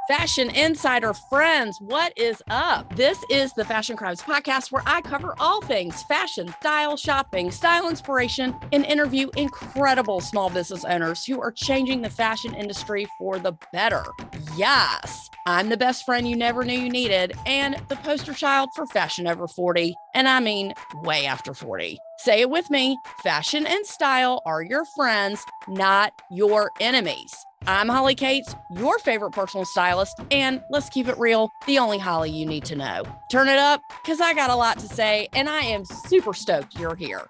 Fashion Insider friends, what is up? This is the Fashion Crimes podcast where I cover all things fashion, style, shopping, style inspiration, and interview incredible small business owners who are changing the fashion industry for the better. Yes, I'm the best friend you never knew you needed and the poster child for fashion over 40, and I mean way after 40. Say it with me, fashion and style are your friends, not your enemies. I'm Holly Katz, your favorite personal stylist, and let's keep it real, the only Holly you need to know. Turn it up, because I got a lot to say, and I am super stoked you're here.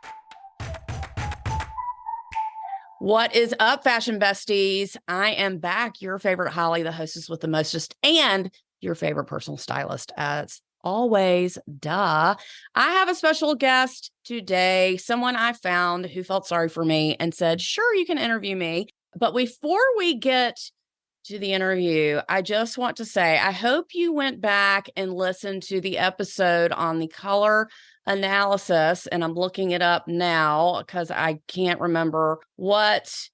What is up, fashion besties? I am back, your favorite Holly, the hostess with the mostest, and your favorite personal stylist, as always, duh. I have a special guest today, someone I found who felt sorry for me and said, sure, you can interview me. But before we get to the interview, I just want to say, I hope you went back and listened to the episode on the color analysis. And I'm looking it up now because I can't remember what.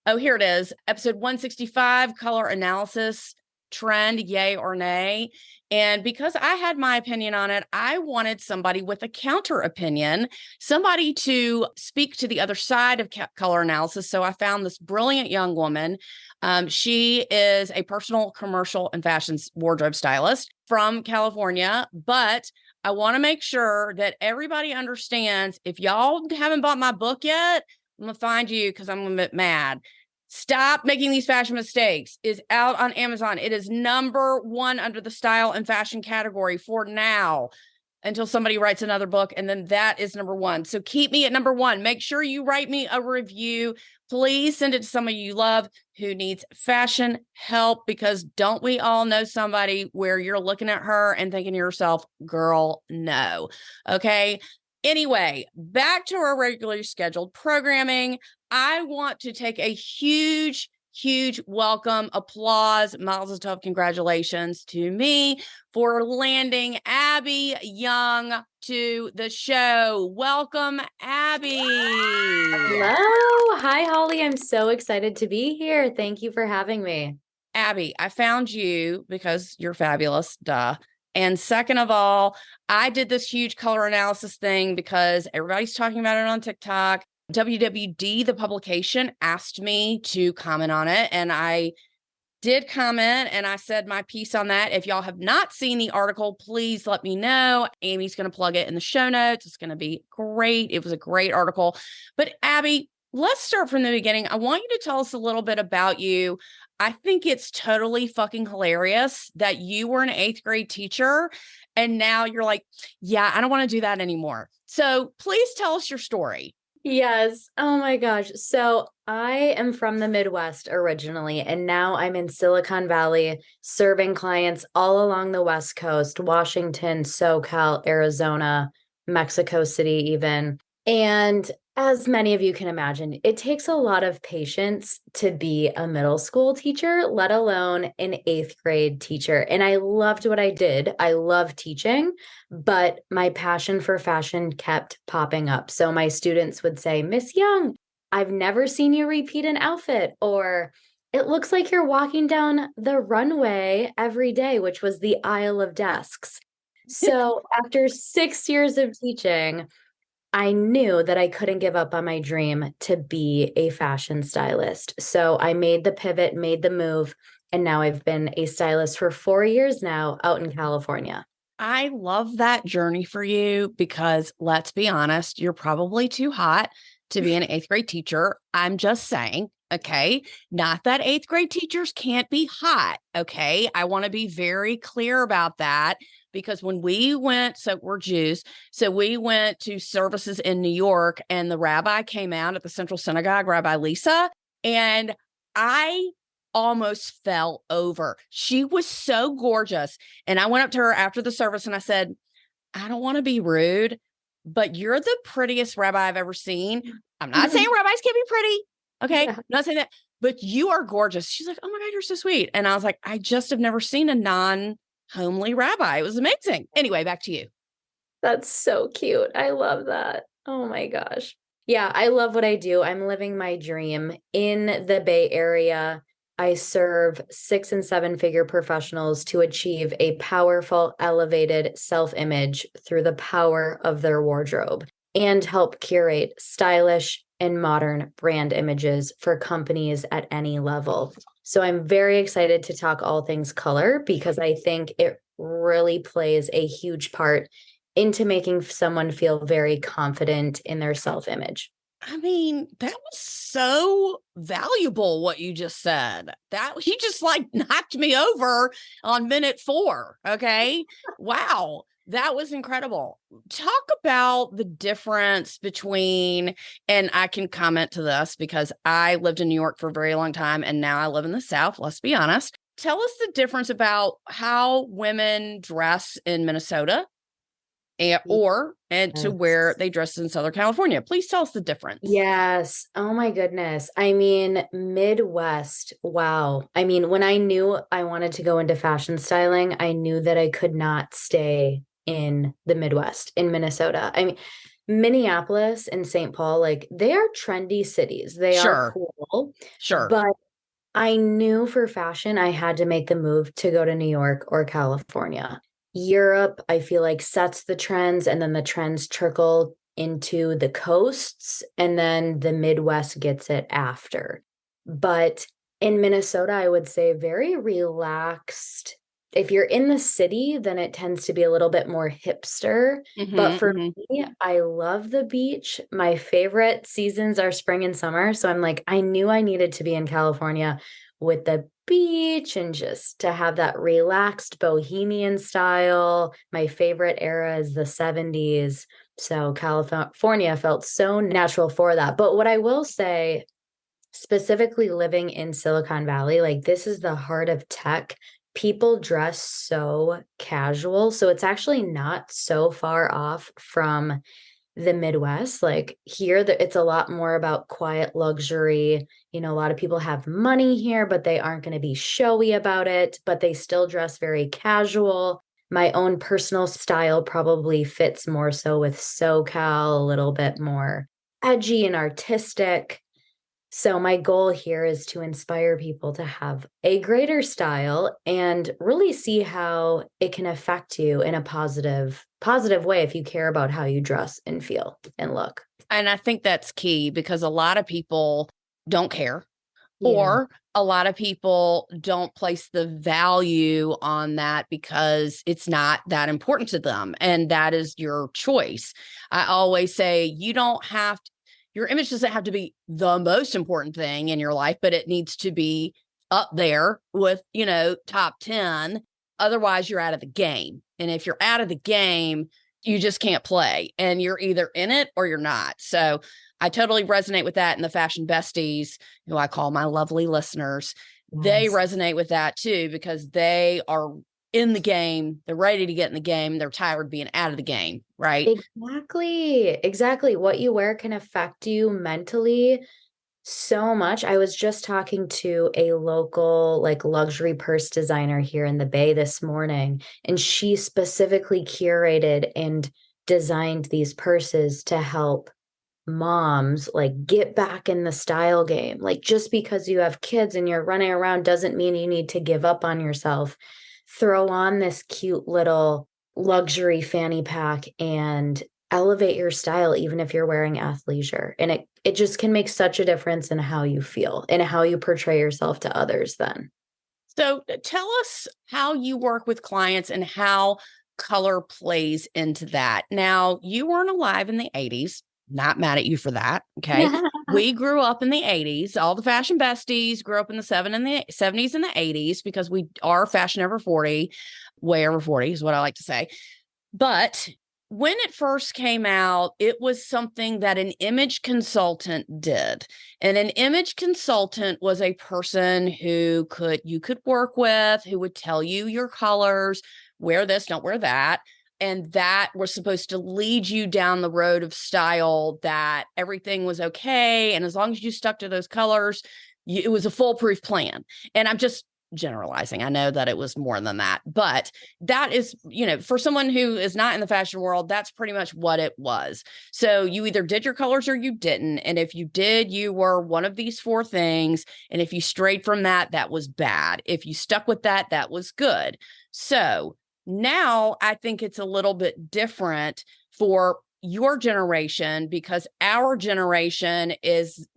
Oh, here it is. Episode 165, color analysis trend, yay or nay. And because I had my opinion on it, I wanted somebody with a counter opinion, somebody to speak to the other side of color analysis. So I found this brilliant young woman. She is a personal, commercial, and fashion wardrobe stylist from California. But I want to make sure that everybody understands, if y'all haven't bought my book yet, I'm going to find you because I'm going to get mad. Stop Making These Fashion Mistakes is out on Amazon. It is #1 under the style and fashion category for now until somebody writes another book. And then that is #1. So keep me at #1. Make sure you write me a review. Please send it to somebody you love who needs fashion help, because don't we all know somebody where you're looking at her and thinking to yourself, girl, no. Okay. Anyway, back to our regularly scheduled programming. I want to take a huge welcome, applause, mazel tov, congratulations to me for landing Abby Young to the show. Welcome, Abby. Hello. Hi, Holly. I'm so excited to be here. Thank you for having me. Abby, I found you because you're fabulous, duh. And second of all, I did this huge color analysis thing because everybody's talking about it on TikTok. WWD, the publication, asked me to comment on it, and I did comment, and I said my piece on that. If y'all have not seen the article, please let me know. Amy's going to plug it in the show notes. It's going to be great. It was a great article. But Abby, let's start from the beginning. I want you to tell us a little bit about you. I think it's totally fucking hilarious that you were an 8th grade teacher and now you're like, yeah, I don't want to do that anymore. So please tell us your story. Yes. Oh my gosh. So I am from the Midwest originally, and now I'm in Silicon Valley serving clients all along the West Coast, Washington, SoCal, Arizona, Mexico City, even. And as many of you can imagine, it takes a lot of patience to be a middle school teacher, let alone an 8th grade teacher. And I loved what I did. I love teaching, but my passion for fashion kept popping up. So my students would say, Miss Young, I've never seen you repeat an outfit, or it looks like you're walking down the runway every day, which was the aisle of desks. So after 6 years of teaching, I knew that I couldn't give up on my dream to be a fashion stylist. So I made the pivot, made the move, and now I've been a stylist for 4 years now out in California. I love that journey for you because, let's be honest, you're probably too hot to be an 8th grade teacher. I'm just saying, okay? Not that 8th grade teachers can't be hot, okay? I want to be very clear about that. Because when we went, so we're Jews, so we went to services in New York, and the rabbi came out at the Central Synagogue, Rabbi Lisa, and I almost fell over. She was so gorgeous. And I went up to her after the service and I said, I don't want to be rude, but you're the prettiest rabbi I've ever seen. I'm not saying rabbis can't be pretty. Okay. Yeah. I'm not saying that, but you are gorgeous. She's like, oh my God, you're so sweet. And I was like, I just have never seen a non-homely rabbi. It was amazing. Anyway, back to you. That's so cute. I love that. Oh my gosh. Yeah, I love what I do. I'm living my dream in the Bay Area. I serve 6 and 7-figure professionals to achieve a powerful, elevated self-image through the power of their wardrobe and help curate stylish and modern brand images for companies at any level. So I'm very excited to talk all things color because I think it really plays a huge part into making someone feel very confident in their self-image. I mean, that was so valuable what you just said. That you just like knocked me over on minute 4. Okay. Wow. That was incredible. Talk about the difference between, and I can comment to this because I lived in New York for a very long time and now I live in the South. Let's be honest. Tell us the difference about how women dress in Minnesota and to where they dress in Southern California. Please tell us the difference. Yes. Oh my goodness. I mean, Midwest. Wow. I mean, when I knew I wanted to go into fashion styling, I knew that I could not stay in the Midwest, in Minnesota. I mean, Minneapolis and St. Paul, like they are trendy cities. They are cool. Sure. But I knew for fashion, I had to make the move to go to New York or California. Europe, I feel like sets the trends and then the trends trickle into the coasts and then the Midwest gets it after. But in Minnesota, I would say very relaxed. If you're in the city, then it tends to be a little bit more hipster. But for me, I love the beach. My favorite seasons are spring and summer. So I'm like, I knew I needed to be in California with the beach and just to have that relaxed bohemian style. My favorite era is the 70s. So California felt so natural for that. But what I will say, specifically living in Silicon Valley, like this is the heart of tech. People dress so casual. So it's actually not so far off from the Midwest. Like here, it's a lot more about quiet luxury. You know, a lot of people have money here, but they aren't going to be showy about it, but they still dress very casual. My own personal style probably fits more so with SoCal, a little bit more edgy and artistic. So my goal here is to inspire people to have a greater style and really see how it can affect you in a positive way if you care about how you dress and feel and look. And I think that's key because a lot of people don't care or a lot of people don't place the value on that because it's not that important to them. And that is your choice. I always say you don't have to, your image doesn't have to be the most important thing in your life, but it needs to be up there with, top 10. Otherwise, you're out of the game. And if you're out of the game, you just can't play and you're either in it or you're not. So I totally resonate with that. And the fashion besties, who I call my lovely listeners, they resonate with that too, because they are in the game. They're ready to get in the game. They're tired of being out of the game, right? Exactly. What you wear can affect you mentally so much. I was just talking to a local like luxury purse designer here in the Bay this morning, and she specifically curated and designed these purses to help moms like get back in the style game. Like just because you have kids and you're running around doesn't mean you need to give up on yourself. Throw on this cute little luxury fanny pack and elevate your style, even if you're wearing athleisure. And it just can make such a difference in how you feel and how you portray yourself to others then. So tell us how you work with clients and how color plays into that. Now, you weren't alive in the 80s. Not mad at you for that. Okay. We grew up in the 80s. All the fashion besties grew up in the 70s and the 80s because we are fashion over 40, way over 40 is what I like to say. But when it first came out, it was something that an image consultant did. And an image consultant was a person who you could work with, who would tell you your colors, wear this, don't wear that. And that was supposed to lead you down the road of style, that everything was okay. And as long as you stuck to those colors, it was a foolproof plan. And I'm just generalizing. I know that it was more than that, but that is, for someone who is not in the fashion world, that's pretty much what it was. So you either did your colors or you didn't. And if you did, you were one of these four things. And if you strayed from that, that was bad. If you stuck with that, that was good. So now I think it's a little bit different for your generation, because our generation is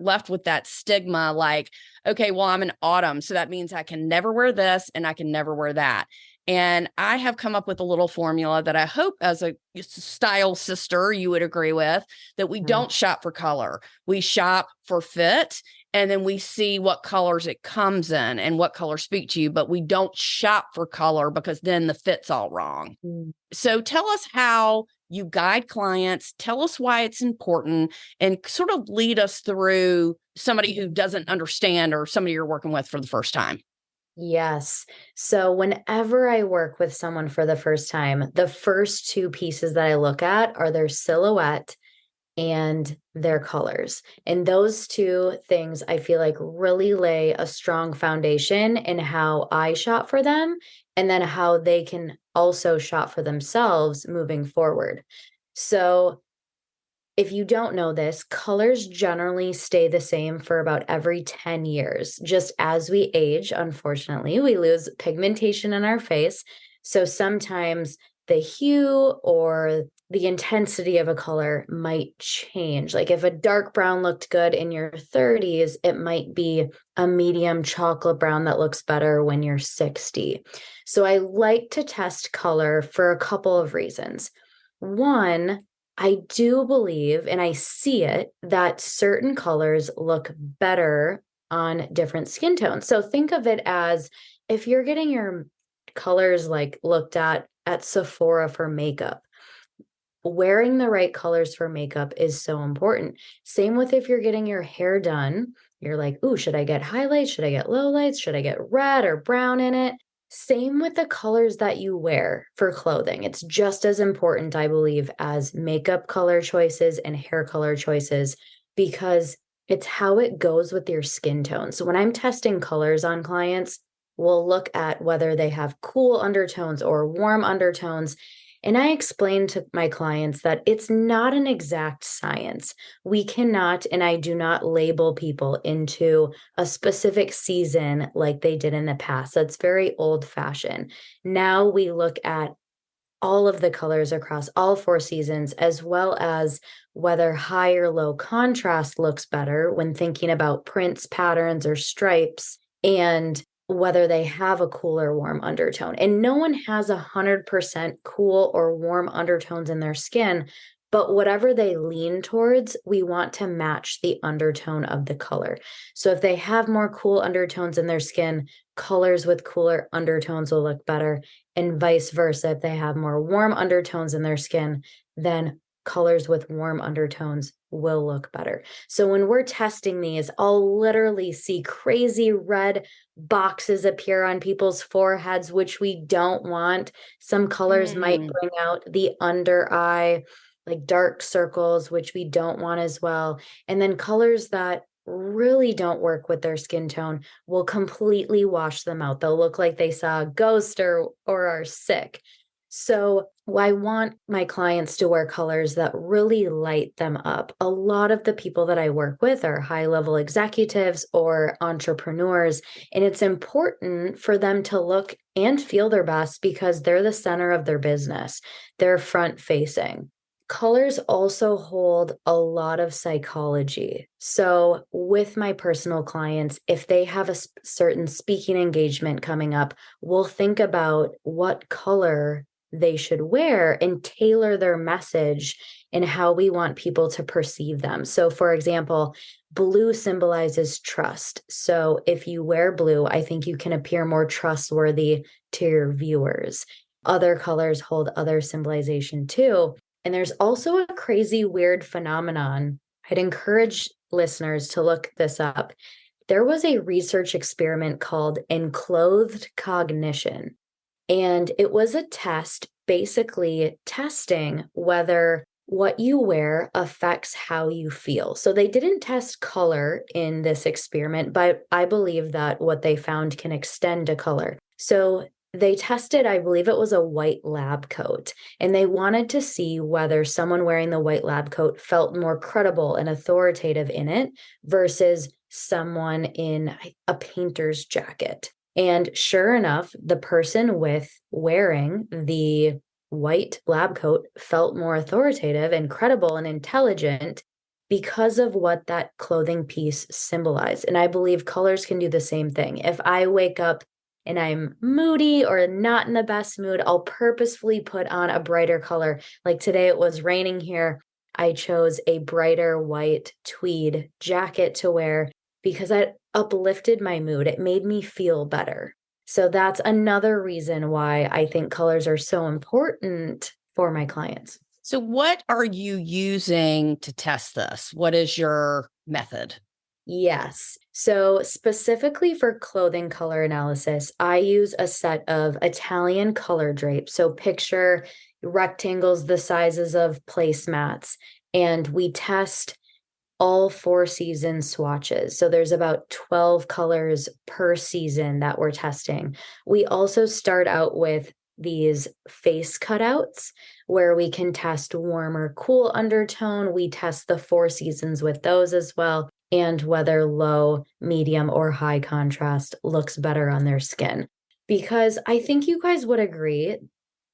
left with that stigma like, okay, well, I'm an autumn, so that means I can never wear this and I can never wear that. And I have come up with a little formula that I hope as a style sister you would agree with, that we don't shop for color. We shop for fit, and then we see what colors it comes in and what colors speak to you, but we don't shop for color because then the fit's all wrong. So tell us how you guide clients, tell us why it's important, and sort of lead us through somebody who doesn't understand or somebody you're working with for the first time. Yes. So whenever I work with someone for the first time, the first two pieces that I look at are their silhouette and their colors. And those two things I feel like really lay a strong foundation in how I shop for them, and then how they can also shop for themselves moving forward. So if you don't know this, colors generally stay the same for about every 10 years. Just as we age, unfortunately, we lose pigmentation in our face. So sometimes the hue or the intensity of a color might change. Like if a dark brown looked good in your 30s, it might be a medium chocolate brown that looks better when you're 60. So I like to test color for a couple of reasons. One, I do believe, and I see it, that certain colors look better on different skin tones. So think of it as if you're getting your colors like looked at Sephora for makeup, wearing the right colors for makeup is so important. Same with if you're getting your hair done, you're like, ooh, should I get highlights? Should I get lowlights? Should I get red or brown in it? Same with the colors that you wear for clothing. It's just as important, I believe, as makeup color choices and hair color choices, because it's how it goes with your skin tone. So when I'm testing colors on clients, we'll look at whether they have cool undertones or warm undertones. And I explain to my clients that it's not an exact science. We cannot, and I do not label people into a specific season like they did in the past. That's very old fashioned. Now we look at all of the colors across all four seasons, as well as whether high or low contrast looks better when thinking about prints, patterns, or stripes, and whether they have a cool or warm undertone. And no one has 100% cool or warm undertones in their skin, but whatever they lean towards, we want to match the undertone of the color. So if they have more cool undertones in their skin, colors with cooler undertones will look better, and vice versa. If they have more warm undertones in their skin, then colors with warm undertones will look better. So when we're testing these, I'll literally see crazy red boxes appear on people's foreheads, which we don't want. Some colors might bring out the under eye, like dark circles, which we don't want as well. And then colors that really don't work with their skin tone will completely wash them out. They'll look like they saw a ghost or are sick. So I want my clients to wear colors that really light them up. A lot of the people that I work with are high-level executives or entrepreneurs, and it's important for them to look and feel their best because they're the center of their business. They're front-facing. Colors also hold a lot of psychology. So with my personal clients, if they have a certain speaking engagement coming up, we'll think about what color they should wear and tailor their message and how we want people to perceive them. So for example, blue symbolizes trust. So if you wear blue, I think you can appear more trustworthy to your viewers. Other colors hold other symbolization too. And there's also a crazy, weird phenomenon. I'd encourage listeners to look this up. There was a research experiment called enclothed cognition. And it was a test basically testing whether what you wear affects how you feel. So they didn't test color in this experiment, but I believe that what they found can extend to color. So they tested, I believe it was a white lab coat, and they wanted to see whether someone wearing the white lab coat felt more credible and authoritative in it versus someone in a painter's jacket. And sure enough, the person wearing the white lab coat felt more authoritative and credible and intelligent because of what that clothing piece symbolized. And I believe colors can do the same thing. If I wake up and I'm moody or not in the best mood, I'll purposefully put on a brighter color. Like today, it was raining here. I chose a brighter white tweed jacket to wear because that uplifted my mood. It made me feel better. So that's another reason why I think colors are so important for my clients. So what are you using to test this? What is your method? Yes. So specifically for clothing color analysis, I use a set of Italian color drapes. So picture rectangles the sizes of placemats, and we test all 4 season swatches. So there's about 12 colors per season that we're testing. We also start out with these face cutouts where we can test warm or cool undertone. We test the 4 seasons with those as well, and whether low, medium, or high contrast looks better on their skin. Because I think you guys would agree,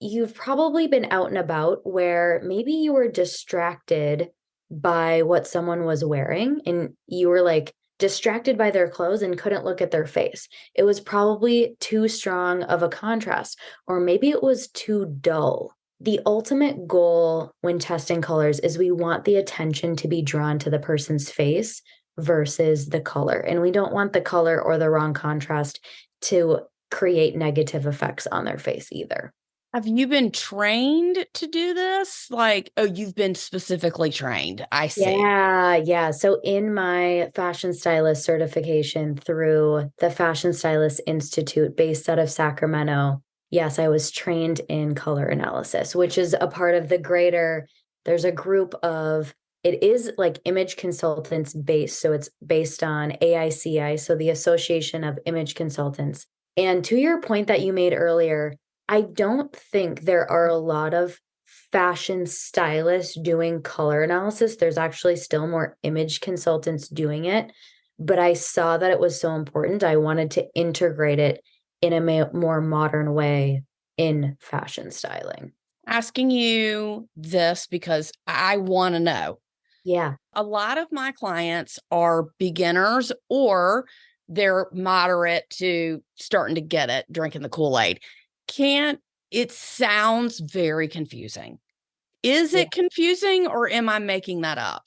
you've probably been out and about where maybe you were distracted by what someone was wearing and you were like distracted by their clothes and couldn't look at their face. It was probably too strong of a contrast, or maybe it was too dull. The ultimate goal when testing colors is we want the attention to be drawn to the person's face versus the color. And we don't want the color or the wrong contrast to create negative effects on their face either. Have you been trained to do this? Like, oh, you've been specifically trained. I see. Yeah. So in my fashion stylist certification through the Fashion Stylist Institute based out of Sacramento, yes, I was trained in color analysis, which is a part of the greater, there's a group of, it is like image consultants based. So it's based on AICI, so the Association of Image Consultants. And to your point that you made earlier, I don't think there are a lot of fashion stylists doing color analysis. There's actually still more image consultants doing it, but I saw that it was so important. I wanted to integrate it in a more modern way in fashion styling. Asking you this because I want to know. Yeah. A lot of my clients are beginners or they're moderate to starting to get it, drinking the Kool-Aid. It sounds very confusing. Is Yeah. it confusing or am I making that up?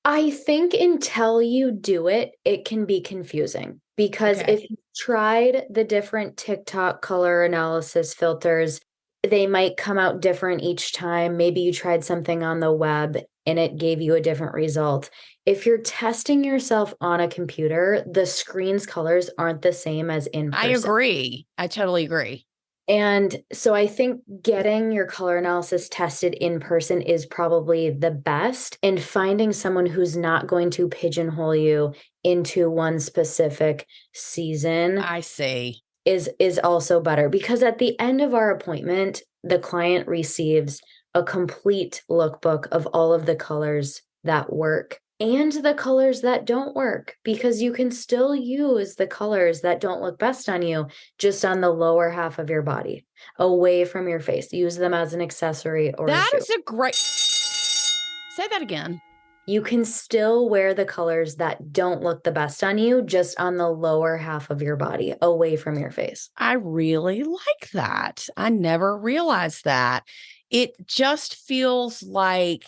I think until you do it, it can be confusing because Okay. if you tried the different TikTok color analysis filters, they might come out different each time. Maybe you tried something on the web and it gave you a different result. If you're testing yourself on a computer, the screen's colors aren't the same as in I person. agree. I totally agree. And so I think getting your color analysis tested in person is probably the best, and finding someone who's not going to pigeonhole you into one specific season I see. is also better, because at the end of our appointment, the client receives a complete lookbook of all of the colors that work and the colors that don't work, because you can still use the colors that don't look best on you just on the lower half of your body, away from your face. Use them as an accessory or a That shoe. is a great. Say that again. You can still wear the colors that don't look the best on you just on the lower half of your body, away from your face. I really like that. I never realized that. It just feels like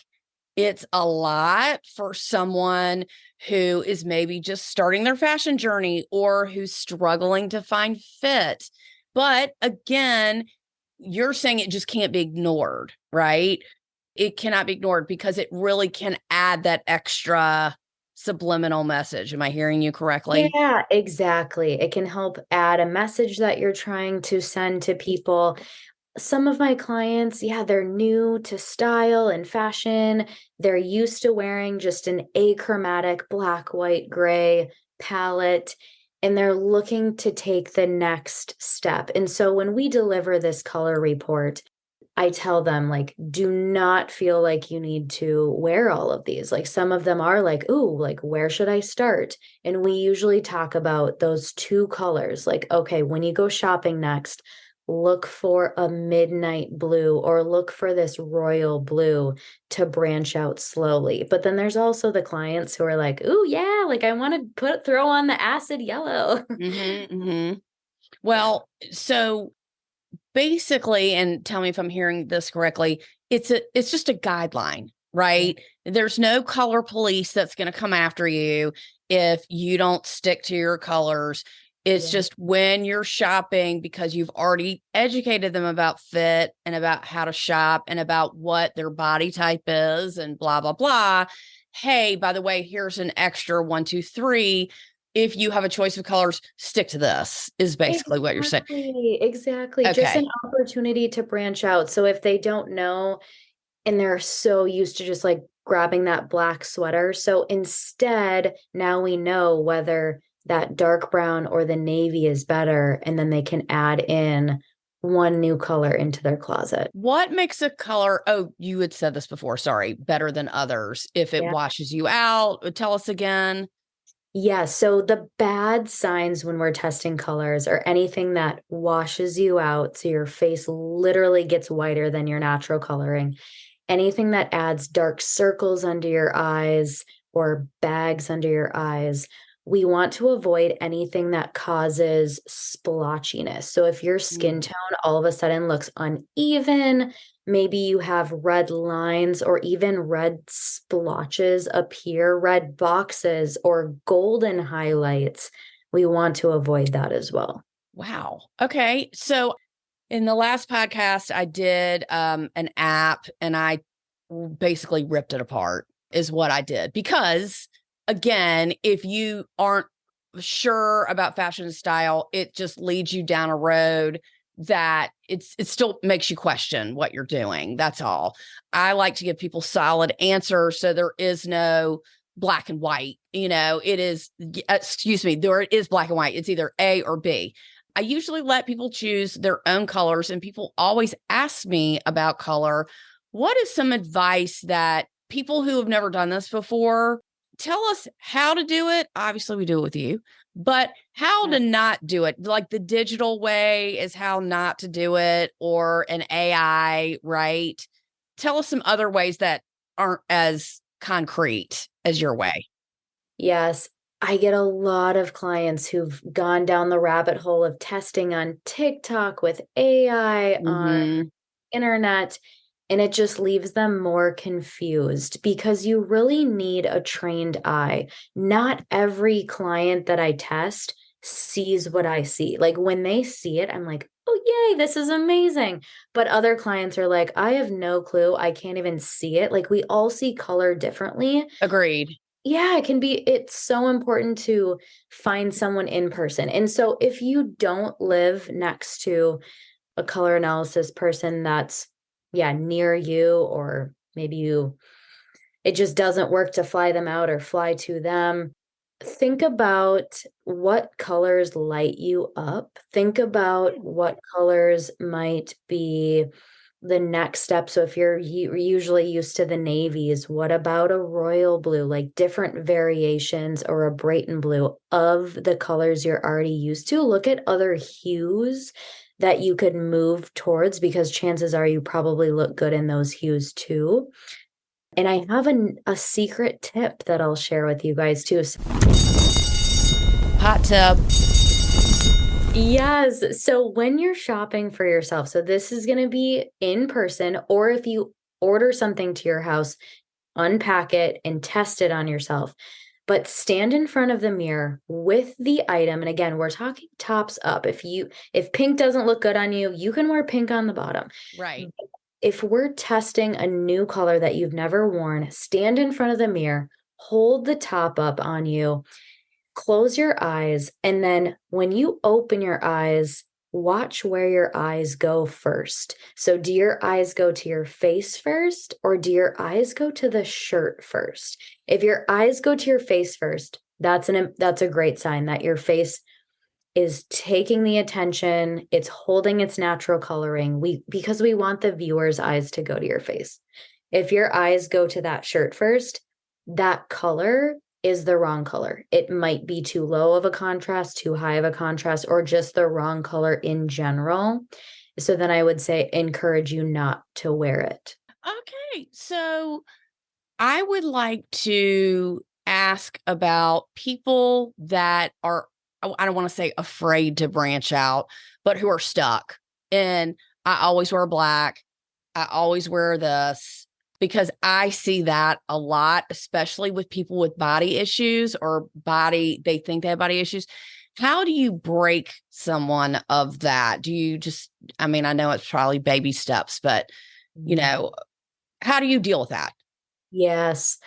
it's a lot for someone who is maybe just starting their fashion journey or who's struggling to find fit. But again, you're saying it just can't be ignored, right? It cannot be ignored because it really can add that extra subliminal message. Am I hearing you correctly? Yeah, exactly. It can help add a message that you're trying to send to people. some of my clients, yeah, they're new to style and fashion. They're used to wearing just an achromatic black, white, gray palette, and they're looking to take the next step. And so when we deliver this color report, I tell them, like, do not feel like you need to wear all of these. Like, some of them are like, ooh, like, where should I start? And we usually talk about those two colors. Like, okay, when you go shopping next, look for a midnight blue or look for this royal blue to branch out slowly. But then there's also the clients who are like, ooh, yeah, like I want to throw on the acid yellow. Well, so basically, and tell me if I'm hearing this correctly, it's just a guideline, right? There's no color police that's going to come after you if you don't stick to your colors. It's just when you're shopping, because you've already educated them about fit and about how to shop and about what their body type is and blah, blah, blah. Hey, by the way, here's an extra 1, 2, 3. If you have a choice of colors, stick to this, is basically what you're saying. Exactly. Just an opportunity to branch out. So if they don't know and they're so used to just like grabbing that black sweater, so instead, now we know whether that dark brown or the navy is better, and then they can add in one new color into their closet. What makes a color, oh, you had said this before, sorry, better than others if it washes you out? Tell us again. Yeah, so the bad signs when we're testing colors are anything that washes you out, so your face literally gets whiter than your natural coloring. Anything that adds dark circles under your eyes or bags under your eyes. We want to avoid anything that causes splotchiness. So if your skin tone all of a sudden looks uneven, maybe you have red lines or even red splotches appear, red boxes or golden highlights, we want to avoid that as well. Wow. Okay. So in the last podcast, I did an app and I basically ripped it apart, is what I did. Because again, if you aren't sure about fashion and style, it just leads you down a road that it still makes you question what you're doing. That's all. I like to give people solid answers. So there is no black and white, it is, excuse me, there is black and white. It's either A or B. I usually let people choose their own colors, and people always ask me about color. What is some advice that people who have never done this before, tell us how to do it? Obviously, we do it with you, but how to not do it. Like the digital way is how not to do it, or an AI, right? Tell us some other ways that aren't as concrete as your way. Yes. I get a lot of clients who've gone down the rabbit hole of testing on TikTok with AI on internet, and it just leaves them more confused because you really need a trained eye. Not every client that I test sees what I see. Like when they see it, I'm like, oh, yay, this is amazing. But other clients are like, I have no clue. I can't even see it. Like we all see color differently. Agreed. Yeah, it's so important to find someone in person. And so if you don't live next to a color analysis person that's, near you, or maybe it just doesn't work to fly them out or fly to them, think about what colors light you up. Think about what colors might be the next step. So if you're usually used to the navies, what about a royal blue, like different variations, or a Brayton blue of the colors you're already used to? Look at other hues that you could move towards, because chances are you probably look good in those hues too. And I have a secret tip that I'll share with you guys too. Hot tip. Yes. So when you're shopping for yourself, so this is going to be in person, or if you order something to your house, unpack it and test it on yourself. But stand in front of the mirror with the item. And again, we're talking tops up. If pink doesn't look good on you, you can wear pink on the bottom. Right. If we're testing a new color that you've never worn, stand in front of the mirror, hold the top up on you, close your eyes, and then when you open your eyes, watch where your eyes go first. So do your eyes go to your face first, or do your eyes go to the shirt first? If your eyes go to your face first, that's a great sign that your face is taking the attention, it's holding its natural coloring. Because we want the viewer's eyes to go to your face. If your eyes go to that shirt first, that color is the wrong color. It might be too low of a contrast, too high of a contrast, or just the wrong color in general. So then I would say encourage you not to wear it. Okay. So I would like to ask about people that are, I don't want to say afraid to branch out, but who are stuck. And I always wear black. I always wear this because I see that a lot, especially with people with body issues or they think they have body issues. How do you break someone of that? Do you just, I mean, I know it's probably baby steps, but how do you deal with that? Yes.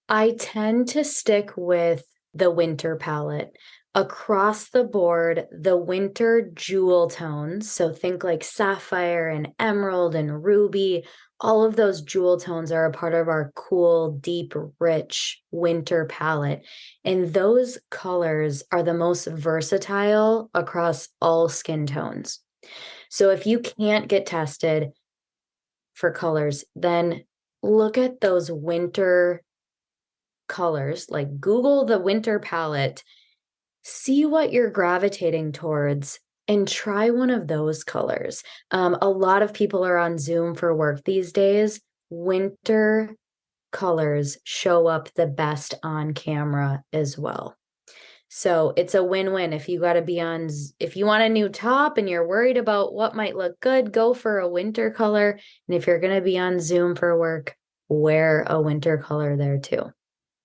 I tend to stick with the winter palette. Across the board, the winter jewel tones, so think like sapphire and emerald and ruby, all of those jewel tones are a part of our cool, deep, rich winter palette. And those colors are the most versatile across all skin tones. So if you can't get tested for colors, then look at those winter colors, like Google the winter palette, see what you're gravitating towards, and try one of those colors. A lot of people are on Zoom for work these days. Winter colors show up the best on camera as well. So it's a win-win. If you want a new top and you're worried about what might look good, go for a winter color. And if you're going to be on Zoom for work, wear a winter color there too.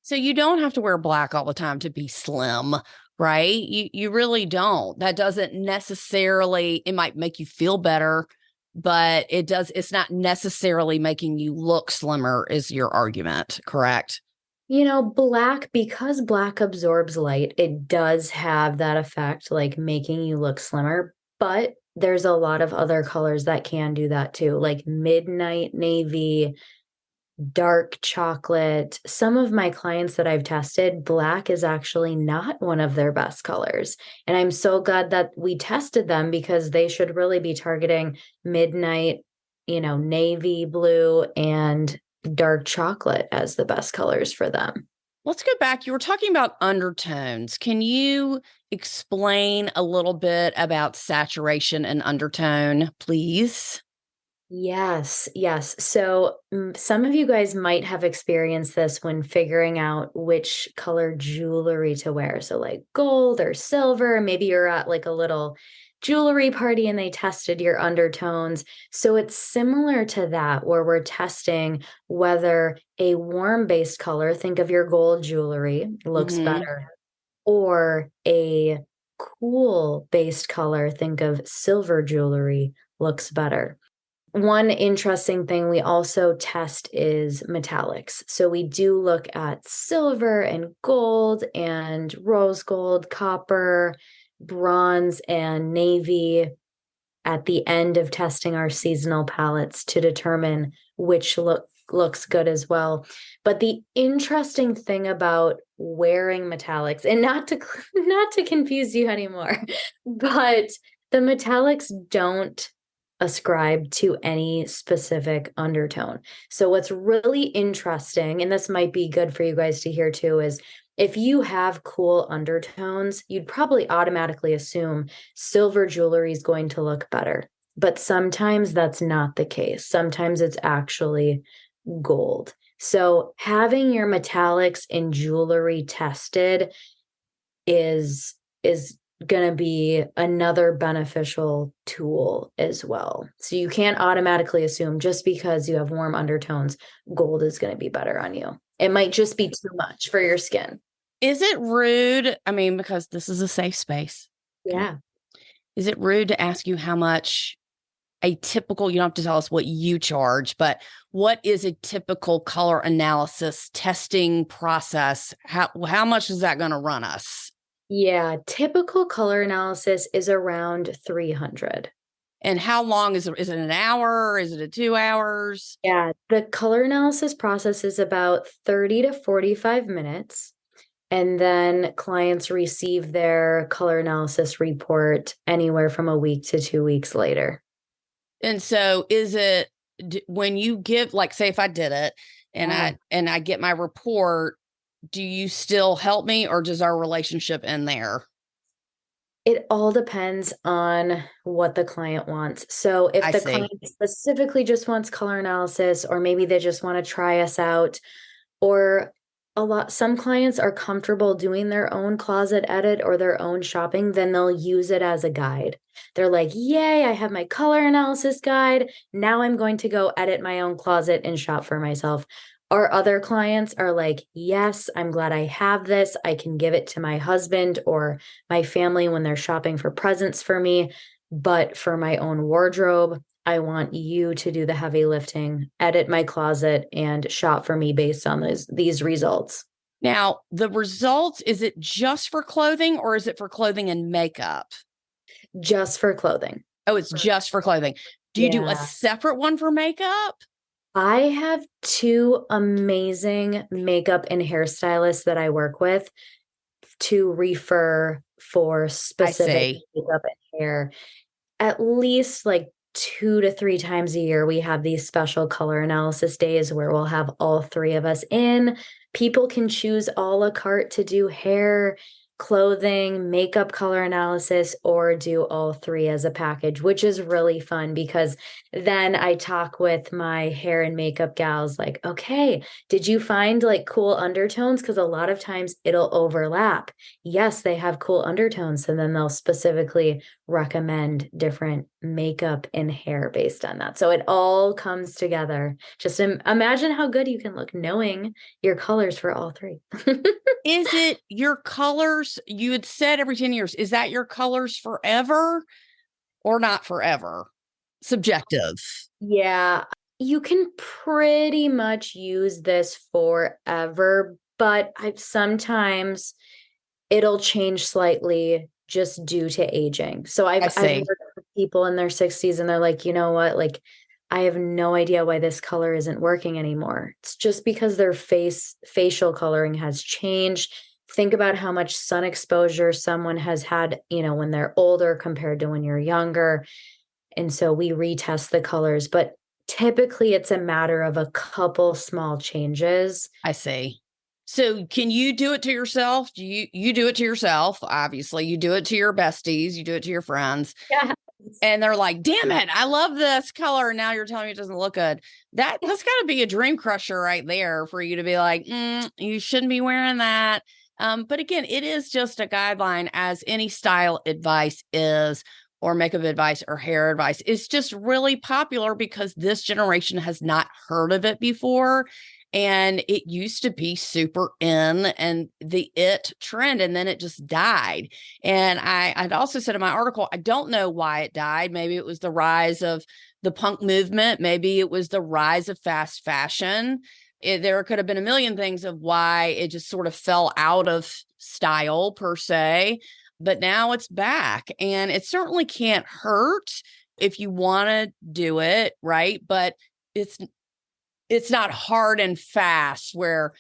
So you don't have to wear black all the time to be slim, right? You really don't. That doesn't necessarily, it might make you feel better, but it's not necessarily making you look slimmer is your argument, correct? Black, because black absorbs light, it does have that effect, like making you look slimmer, but there's a lot of other colors that can do that too, like midnight navy, dark chocolate. Some of my clients that I've tested, black is actually not one of their best colors. And I'm so glad that we tested them because they should really be targeting midnight, navy blue and dark chocolate as the best colors for them. Let's go back. You were talking about undertones. Can you explain a little bit about saturation and undertone, please? Yes, yes. So some of you guys might have experienced this when figuring out which color jewelry to wear. So like gold or silver, maybe you're at like a little jewelry party and they tested your undertones. So it's similar to that where we're testing whether a warm based color, think of your gold jewelry, looks better, or a cool based color, think of silver jewelry, looks better. One interesting thing we also test is metallics. So we do look at silver and gold and rose gold, copper, bronze, and navy at the end of testing our seasonal palettes to determine which looks good as well. But the interesting thing about wearing metallics, and not to confuse you anymore, but the metallics don't ascribe to any specific undertone. So what's really interesting, and this might be good for you guys to hear too, is if you have cool undertones, you'd probably automatically assume silver jewelry is going to look better. But sometimes that's not the case. Sometimes it's actually gold. So having your metallics in jewelry tested is going to be another beneficial tool as well. So you can't automatically assume just because you have warm undertones, gold is going to be better on you. It might just be too much for your skin. Is it rude? I mean, because this is a safe space. Yeah. Is it rude to ask you how much you don't have to tell us what you charge, but what is a typical color analysis testing process? How much is that going to run us? Yeah, typical color analysis is around 300. And how long is it an hour? Is it a 2 hours? Yeah, the color analysis process is about 30 to 45 minutes. And then clients receive their color analysis report anywhere from a week to 2 weeks later. And so is it when you give, like, say if I did it and Yeah. I get my report, do you still help me or does our relationship end there? It all depends on what the client wants. So if I the see. client specifically just wants color analysis, or maybe they just want to try us out, or some clients are comfortable doing their own closet edit or their own shopping, then they'll use it as a guide. They're like, yay, I have my color analysis guide. Now I'm going to go edit my own closet and shop for myself. Our other clients are like, yes, I'm glad I have this. I can give it to my husband or my family when they're shopping for presents for me. But for my own wardrobe, I want you to do the heavy lifting, edit my closet, and shop for me based on these results. Now, the results, is it just for clothing or is it for clothing and makeup? Just for clothing. Oh, it's just for clothing. Do you do a Yeah. separate one for makeup? I have two amazing makeup and hairstylists that I work with to refer for I specific see. makeup and hair. At least like 2 to 3 times a year, we have these special color analysis days where we'll have all three of us in. People can choose a la carte to do hair, clothing, makeup color analysis, or do all three as a package, which is really fun because then I talk with my hair and makeup gals like, okay, did you find like cool undertones? Because a lot of times it'll overlap. Yes, they have cool undertones, and then they'll specifically recommend different makeup and hair based on that. So it all comes together. Just imagine how good you can look knowing your colors for all three. Is it your colors? You had said every 10 years. Is that your colors forever or not forever? Subjective. Yeah, you can pretty much use this forever, but sometimes it'll change slightly just due to aging. So I I've see. worked with people in their 60s and they're like, you know what? Like I have no idea why this color isn't working anymore. It's just because their facial coloring has changed. Think about how much sun exposure someone has had, when they're older compared to when you're younger. And so we retest the colors, but typically it's a matter of a couple small changes. I see. So can you do it to yourself? Do you do it to yourself? Obviously, you do it to your besties, you do it to your friends, Yeah. and they're like, "Damn it, I love this color." And now you're telling me it doesn't look good. That's got to be a dream crusher right there for you to be like, "You shouldn't be wearing that." But again, it is just a guideline, as any style advice is, or makeup advice or hair advice. It's just really popular because this generation has not heard of it before. And it used to be super in and the it trend, and then it just died. And I'd also said in my article, I don't know why it died. Maybe it was the rise of the punk movement. Maybe it was the rise of fast fashion. There could have been a million things of why it just sort of fell out of style per se. But now it's back, and it certainly can't hurt if you want to do it, right? But it's it's not hard and fast where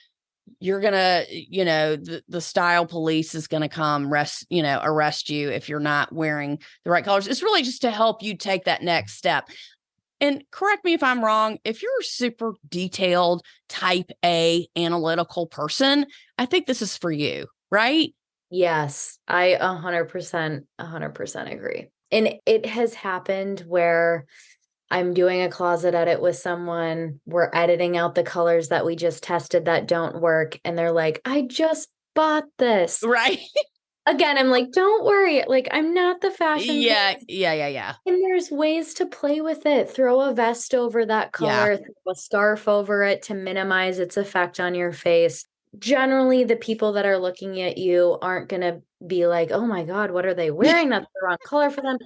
you're gonna, the style police is gonna come arrest you if you're not wearing the right colors. It's really just to help you take that next step. And correct me if I'm wrong, if you're a super detailed type A analytical person, I think this is for you, right? Yes, I 100% agree. And it has happened where I'm doing a closet edit with someone, we're editing out the colors that we just tested that don't work, and they're like, "I just bought this." Right. Again, I'm like, "Don't worry, like I'm not the fashion police." Yeah. And there's ways to play with it. Throw a vest over that Yeah. color, throw a scarf over it to minimize its effect on your face. Generally, the people that are looking at you aren't going to be like, oh my God, what are they wearing? That's the wrong color for them.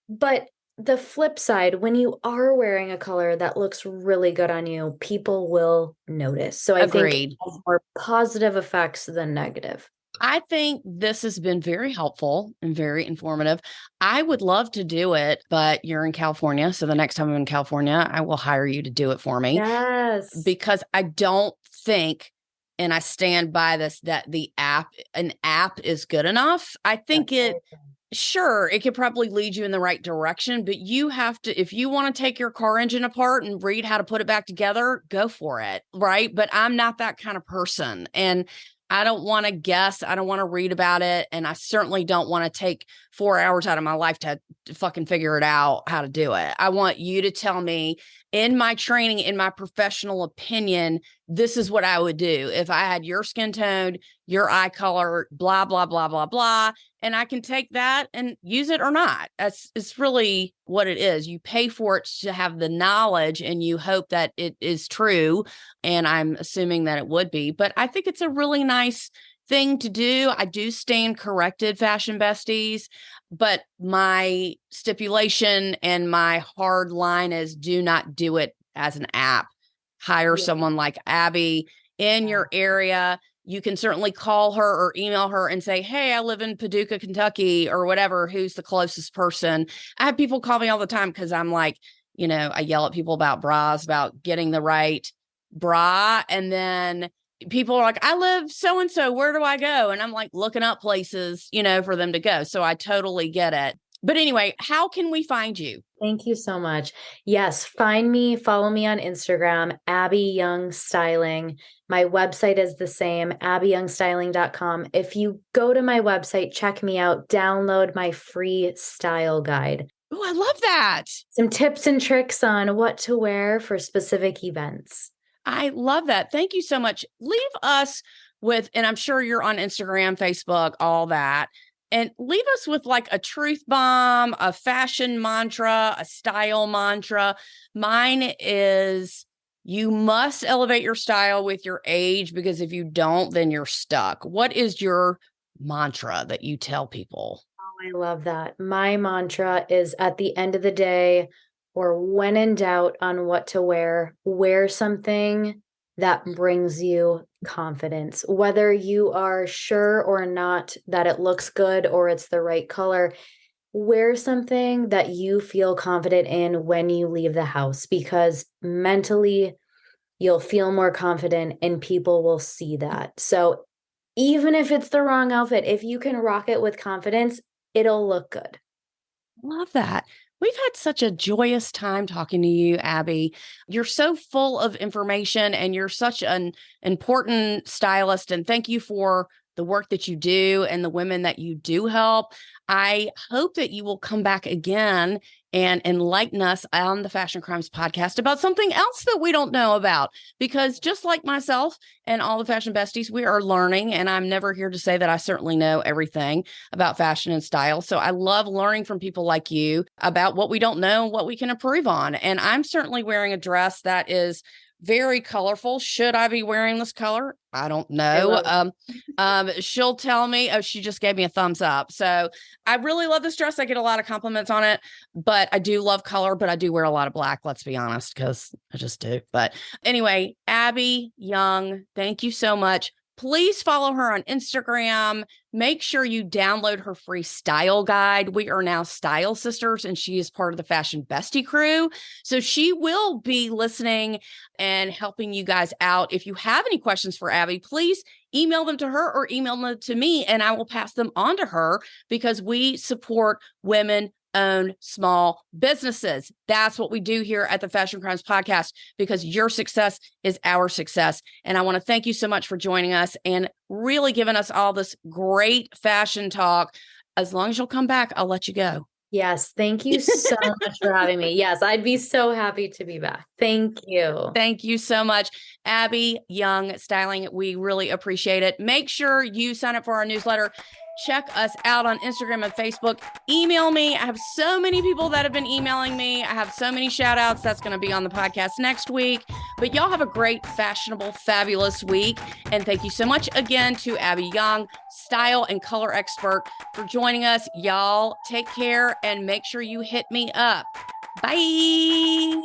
But the flip side, when you are wearing a color that looks really good on you, people will notice. So I think it Agreed. has more positive effects than negative. I think this has been very helpful and very informative. I would love to do it, but you're in California. So the next time I'm in California, I will hire you to do it for me. Yes. Because I don't think, and I stand by this, that an app is good enough. I think sure, it could probably lead you in the right direction, but you have to, if you want to take your car engine apart and read how to put it back together, go for it. Right. But I'm not that kind of person. And I don't want to guess. I don't want to read about it. And I certainly don't want to take 4 hours out of my life to fucking figure it out how to do it. I want you to tell me in my training, in my professional opinion, this is what I would do if I had your skin tone, your eye color, blah, blah, blah, blah, blah. And I can take that and use it or not. It's really what it is. You pay for it to have the knowledge and you hope that it is true. And I'm assuming that it would be, but I think it's a really nice thing to do. I do stand corrected, fashion besties, but my stipulation and my hard line is do not do it as an app. Hire someone like Abby in your area. You can certainly call her or email her and say, hey, I live in Paducah, Kentucky, or whatever, who's the closest person. I have people call me all the time because I'm like, I yell at people about bras, about getting the right bra. And then people are like, I live so-and-so, where do I go? And I'm like looking up places, for them to go. So I totally get it. But anyway, how can we find you? Thank you so much. Yes, find me, follow me on Instagram, Abby Young Styling. My website is the same, abbyyoungstyling.com. If you go to my website, check me out, download my free style guide. Oh, I love that. Some tips and tricks on what to wear for specific events. I love that. Thank you so much. Leave us with, and I'm sure you're on Instagram, Facebook, all that. And leave us with like a truth bomb, a fashion mantra, a style mantra. Mine is you must elevate your style with your age, because if you don't, then you're stuck. What is your mantra that you tell people? Oh, I love that. My mantra is at the end of the day, or when in doubt on what to wear something that brings you confidence. Whether you are sure or not that it looks good or it's the right color, wear something that you feel confident in when you leave the house, because mentally you'll feel more confident and people will see that. So even if it's the wrong outfit, if you can rock it with confidence, it'll look good. Love that. We've had such a joyous time talking to you, Abby. You're so full of information and you're such an important stylist. And thank you for the work that you do and the women that you do help. I hope that you will come back again and enlighten us on the Fashion Crimes podcast about something else that we don't know about, because just like myself and all the fashion besties, we are learning, and I'm never here to say that I certainly know everything about fashion and style. So I love learning from people like you about what we don't know and what we can improve on. And I'm certainly wearing a dress that is very colorful. Should I be wearing this color? I don't know. She'll tell me. Oh, she just gave me a thumbs up. So I really love this dress. I get a lot of compliments on it, but I do love color, but I do wear a lot of black. Let's be honest, because I just do. But anyway, Abby Young, thank you so much. Please follow her on Instagram. Make sure you download her free style guide. We are now Style Sisters, and she is part of the Fashion Bestie crew. So she will be listening and helping you guys out. If you have any questions for Abby, please email them to her or email them to me, and I will pass them on to her, because we support women own small businesses. That's what we do here at the Fashion Crimes podcast, because your success is our success. And I want to thank you so much for joining us and really giving us all this great fashion talk. As long as you'll come back, I'll let you go. Yes. Thank you so much for having me. Yes, I'd be so happy to be back. Thank you. Thank you so much, Abby Young Styling. We really appreciate it. Make sure you sign up for our newsletter. Check us out on Instagram and Facebook. Email me. I have so many people that have been emailing me. I have so many shout outs. That's going to be on the podcast next week. But y'all have a great, fashionable, fabulous week. And thank you so much again to Abby Young, style and color expert, for joining us. Y'all take care and make sure you hit me up. Bye.